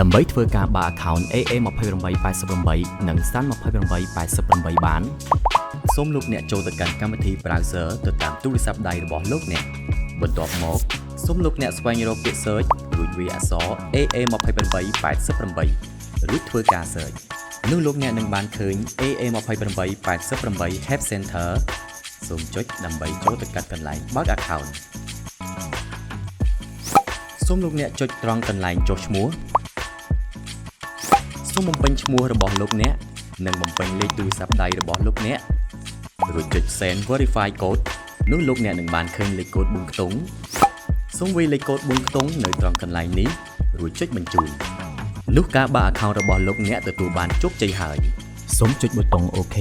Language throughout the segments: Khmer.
ដើម្បីធ្វើការបើក account AA2888 និង SAN2888 បានសូមលោកអ្នកចូលទៅកាន់កម្មវិធី browser ទៅតាមទូរស័ព្ទដៃរបស់លោកអ្នកបន្ទាប់មកសូមលោកអ្នកស្វែងរកពាក្យ search រួចវាយអក្សរ AA2888 រួចធ្វើការ search នោះលោកអ្នកនឹងបានឃើញ AA2888 Help Center សូមចុចដើម្បីចូលទៅកាន់កន្លែងបើក account សូមលោកអ្នកចុចត្រង់កន្លែងចុះឈ្មោះសូមបំពេញឈ្មោះរបស់លោកអ្នកនិងបំពេញលេខទូរស័ព្ទដៃរបស់លោកអ្នករួចចុច Send Verify Code នោះលោកអ្នកនឹងបានឃើញលេខកូដ4ខ្ទង់សូមវាយលេខកូដ4ខ្ទង់នៅត្រង់កន្លែងនេះរួចចុចបញ្ជូននោះការបើក account របស់លោកអ្នកទទួលបានជោគជ័យហើយសូមចុចប៊ូតុង OK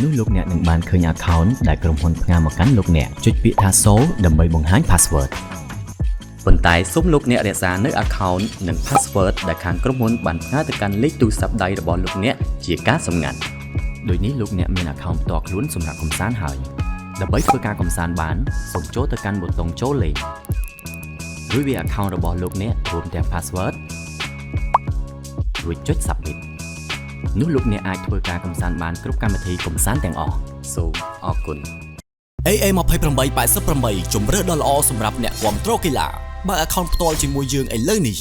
នោះលោកអ្នកនឹងបានឃើញ account ដែលក្រុមហ៊ុនផ្ញើមកកាន់លោកអ្នកចុចពាក្យថា So ដើម្បីបង្ហាញ password ប៉ុន្តែសូមលោកអ្នករក្សានៅ account និង password ដែលខាងក្រុមហ៊ុនបានផ្ញើទៅកាន់លេខទូរស័ព្ទដៃរបស់លោកអ្នកជាការសម្ងាត់ដូចនេះលោកអ្នកមាន account ផ្ទាល់ខ្លួនសម្រាប់កម្សាន្តហើយដើម្បីធ្វើការកម្សាន្តបានសូមចូលទៅកាន់ប៊ូតុងចូលលេខរួចវា account របស់លោកអ្នករួមទាំង password រួចចុច submit នោះលោកអ្នកអាចធ្វើការកម្សាន្តបានគ្រប់កម្មវិធីកម្សាន្តទាំងអស់សូមអរគុណ AA2888 ជម្រើសដ៏ល្អសម្រាប់អ្នកគាំទ្រកីឡាបើ account ផ្ទាល់ជាមួយយើងឥឡូវនេះ